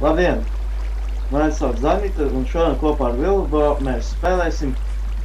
Labdien! Mani sauc Zanita, un šodien kopā ar Vilbo mēs spēlēsim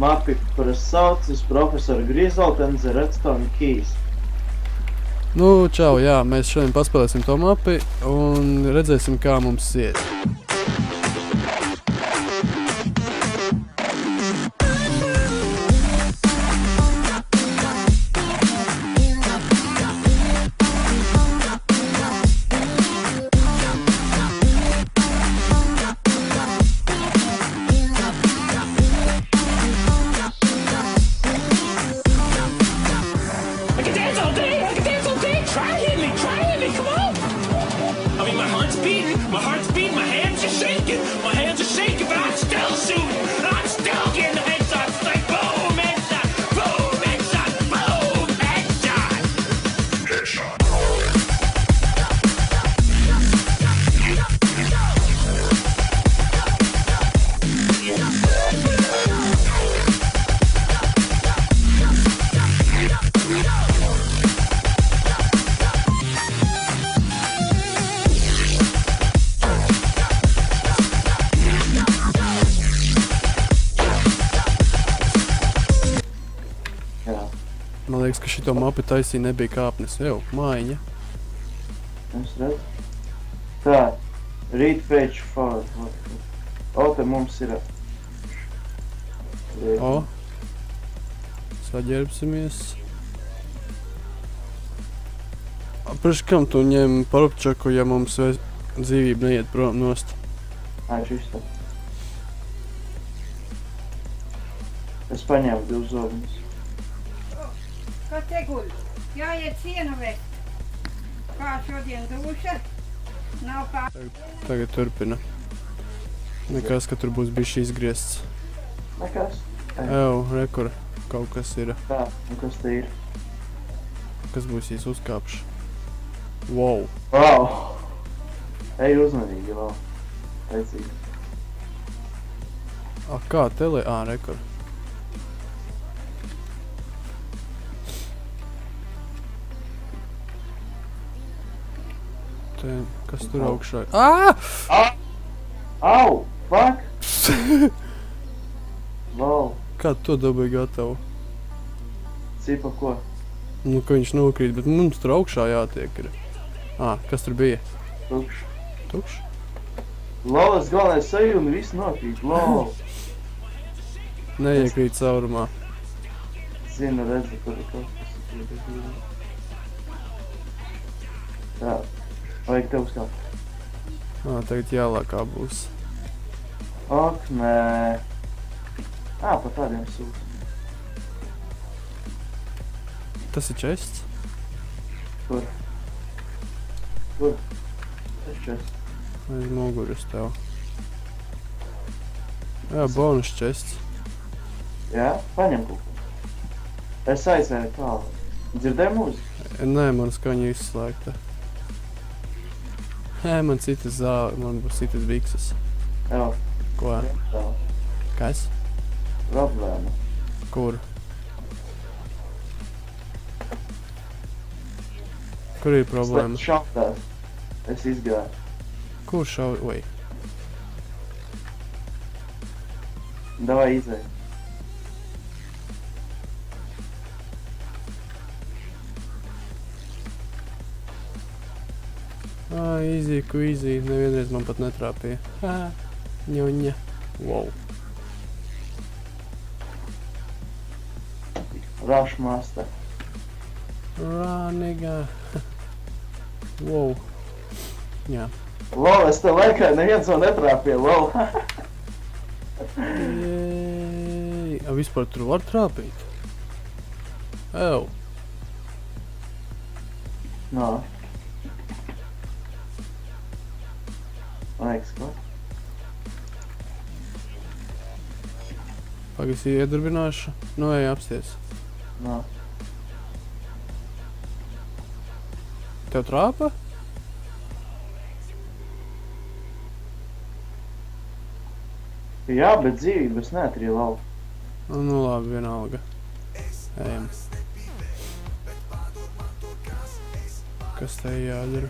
mapi, kuras saucas Profesoru Grizzled and the Redstone Keys. Nu, čau, jā, mēs šodien paspēlēsim to mapi un redzēsim, kā mums iet. Man liekas, ka šito mapi taisīja nebija kāpnes. Jau, mājiņa. Es redzu. Tā, read page forward. O, te mums ir... O. Saģērbsimies. Priekš kam tu ņem parupčaku, ja mums dzīvība neiet prom nost? Šis tā. Es paņēmu 2 zobiņus. Kā te guļ? Jāiet sienu vest. Kā šodien duša? Nav pār... Tagad turpina. Nekas, ka tur būs bišķi izgriezts. Nekas? Ew, rekur, kaut kas ir. Tā, un kas te ir? Kas būs jīs uzkāpš? Wow! Wow! Ej uzmanīgi vēl. Teicīgi. Kā tele? Rekur. Kas tur augšā? Au! Fuck! Wow! Kā to dabūja gatavu? Cipa ko? Nu, ka viņš nokrīt, bet mums tur augšā jātiek ir. Kas tur bija? Tukš. Tukš? Lol, es galvenais seju un viss nokrīt. Lol! Neiekrīt caurumā. Zinu, redzu, kur ir kaut kas. Tā. Vajag tev uzkāpt. Tagad jālākā būs. Ok, nē. Pa tādiem sūs. Tas ir čests? Kur? Kur? Tas čests. Aiz muguras tev. Jā, bonus čests. Jā? Paņem kaut ko. Es aizēju tālu. Dzirdēju mūziku? Nē, man skaņa izslēgta. Man citas zāle, man būs citas bikses. Jā. Ko? Kas? Problēma. Kur? Kur ir problēma? Šautās. Es izgāju. Kur šau... Oi. Davai izēju. Easy, easy. Nevienreiz man pat netrāpīja. Ņoņa. Wow. Rush master. Nigga. Wow. Jā. Lol, es tev laikā neviens vēl netrāpīja, lol. Vispār tur var trāpīt? Ew. Nā. Laiks, ko? Pagais iedarbināšu. Nu, ej apsties. Nā. Tev trāpa? Jā, bet dzīvības neatrīja lauku. Nu labi, vienalga. Ejam. Kas te jādara?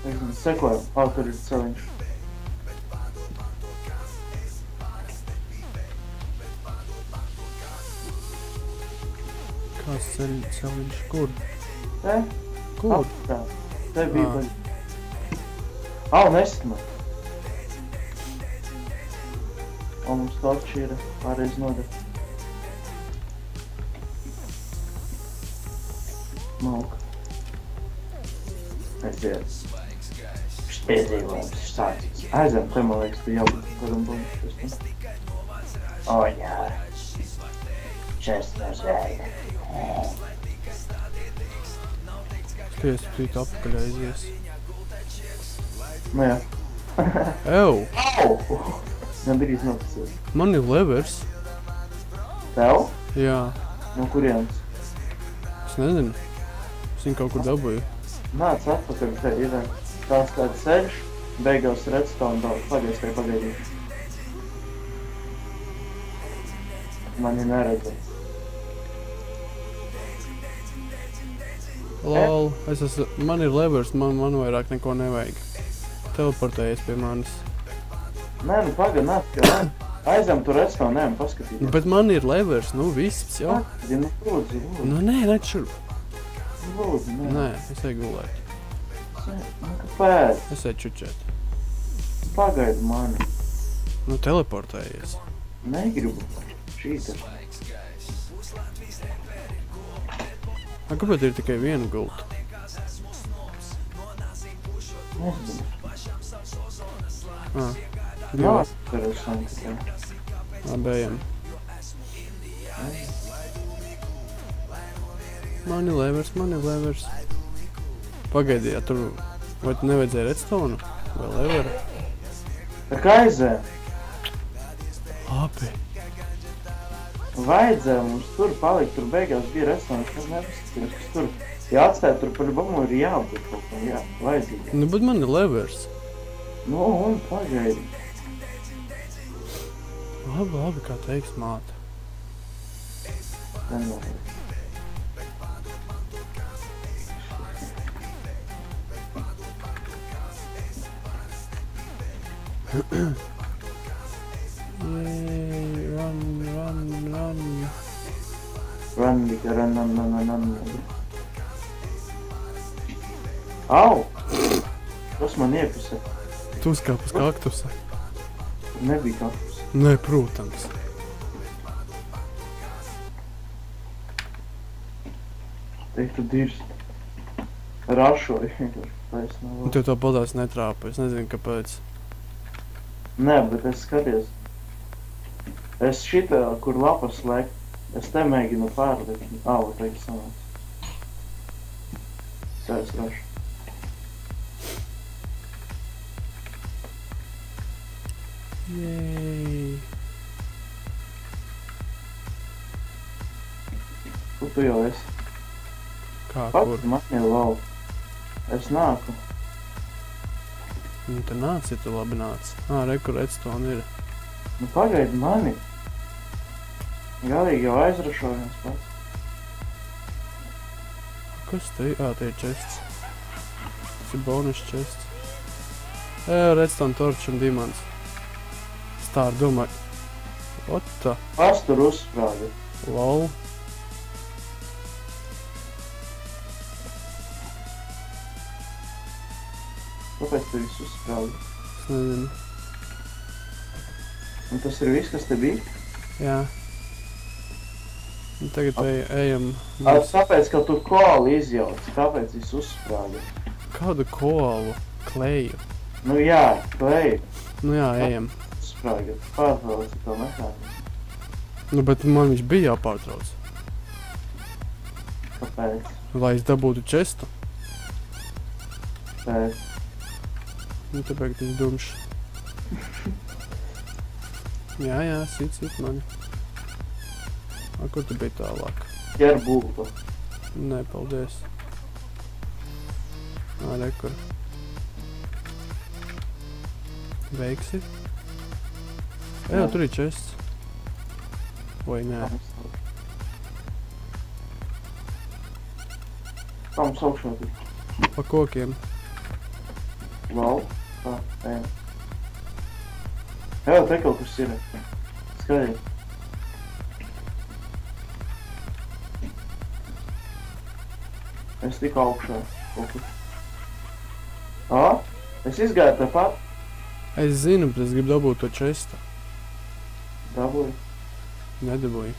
Sekoju. Tur ir celiņš. Kāds celiņš? Kur? Te? Kur? Tā. Te bija baļi. Nesit man. Mums torči ir pārreiz nodara. Malka. Aiziet. Piedzīvojums sācīts. Aizem, te man liekas, tu jābūt kādam buļušas. Jā. Čest no zvēja. Skaties, tīt apakaļ aizies. Nu jā. Ew! Gandrīz noticēs. Man ir levers. Tev? Jā. No kurienes? Es nezinu. Es viņu kaut kur dabūju. Nāc atpakaļ, te ir tās tāds ceļš, beigās redstone daudz. Pagaidī. Mani neredzēs. Lol, man ir levers, man vairāk neko nevajag. Teleportējies pie manis. Nē, nāc, ka nē. Aizem tur redstone, nē, paskatīties. Bet man ir levers, visps jau. Ja, lūdzu. Nē, nečur. Lūdzu, nē. Nē, es eju gulēt. Kāpēc? Es eju čučēt. Pagaidi mani. Teleportējies. Negribu. Šīta. Kāpēc ir tikai viena gulta? Nezinu. Divas. Interesanti. Abējiem. Man ir levers. Pagaidījā, tur vai tu nevajadzēja redstone? Vai leveru? Tā kā aizēm. Labi. Vajadzēja mums tur palikt, tur beigās bija redstone, kas nepaskatījās, kas tur. Ja atstāja tur par bamu ir jābūt kaut kam, jā, vajadzīgi. Bet man ir levers. Un pagaidi. Labi, kā teiks māte. Run. Au! Tas man iepisa. Tu uzkāp uz kaktusa? Nebija kaktus. Nē, protams. Teiktu dirst. Rašoju vienkārši taisnā. Tev to podās netrāpa, es nezinu, kāpēc. Nē, bet es skaties. Es šitā, kur lapas liek, es te mēģinu pārlikt. Teikt sanāc. Tā es rašu. Jej. Kur tu jau esi? Kā, Pats kur? man ir lau. Es nāku. Tu nāc, ja tu labi nāc. Kur redstone ir. Pagaidi mani. Galīgi jau aizrašojams pats. Kas te ir? Tie ir chests. Tas ir bonus chests. Redstone torch un dimants. Es tā ar domāju. Ota. Kas tur uzsprādi? Lol. Kāpēc tu visu uzsprādi? Es nezinu. Un tas ir viss, kas te bija? Jā. Un tagad ejam. Tāpēc, ka tu koali izjauc. Kāpēc visu uzsprādi? Kādu koalu? Kleju. Nu jā, kleju. Nu jā, ejam. Uzsprādi. Pārtrauci to mehānismu. Bet man viņš bija jāpārtrauc. Kāpēc? Lai es dabūtu chestu. Pēc. Tāpēc tas dumšs. Jā, sit mani. Kur tu biji tālāk? Ķer būtu. Nē, paldies. Rekur. Veiksi. Jā, tur ir chests. Vai nē? Kam saukšā tik? Pa kokiem. Lol. Ejam. Jā, te kaut kas ir. Skaties. Es tiku augšā. Es izgāju tāpat. Es zinu, bet es gribu dabūt to čestu. Dabūju. Nedabūju.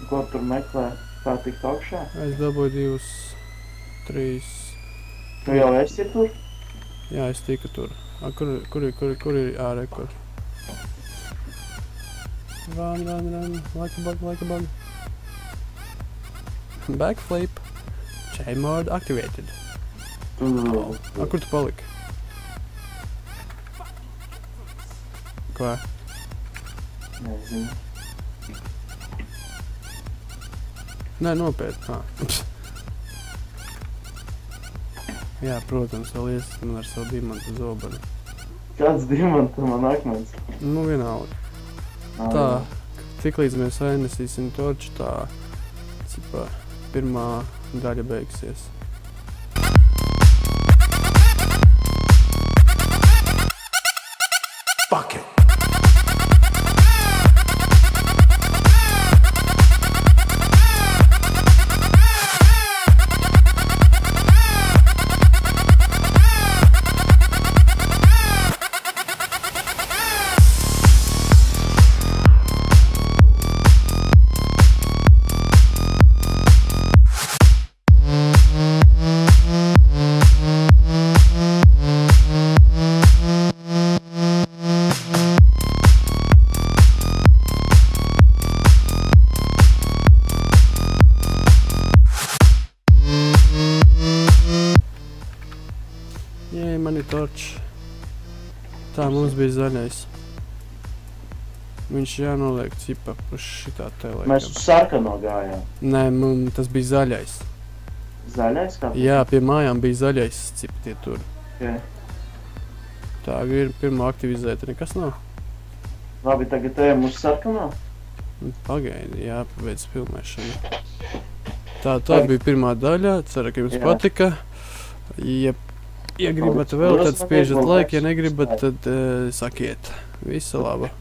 Ko tur meklē? Tā tikt augšā? Es dabūju 2, 3. Tu jau esi tur? Jā, es tiku tur. Kur ir ārē, kur? Run. Like a bug. Backflip. Chain mode activated. Kur tu paliki? Ko? Nezinu. Nē, nopietni. Jā, protams, vēl iesist man ar savu diamantu zobenu. Kāds diamanta man akmens? Nu, vienalga. Tā, tiklīdz mēs ainesīsim torču, tā, cipā, pirmā daļa beigsies. Fuck it! Jei, man ir torčs. Tā, mums bija zaļais. Viņš jānoliek cipa uz šitā te laikam. Mēs uz sarkano gājām. Nē, tas bija zaļais. Zaļais kā? Jā, pie mājām bija zaļais cipa tie tur. Okay. Tā, pirmo aktivizēt, nekas nav. Labi, tagad ejam uz sarkano? Pagaidi, jāpabeidz filmēšanu. Tā bija pirmā daļa, ceru, ka jums patika. Ja gribat vēl, tad spiežat laiku, ja negribat, tad sakiet. Visu labu!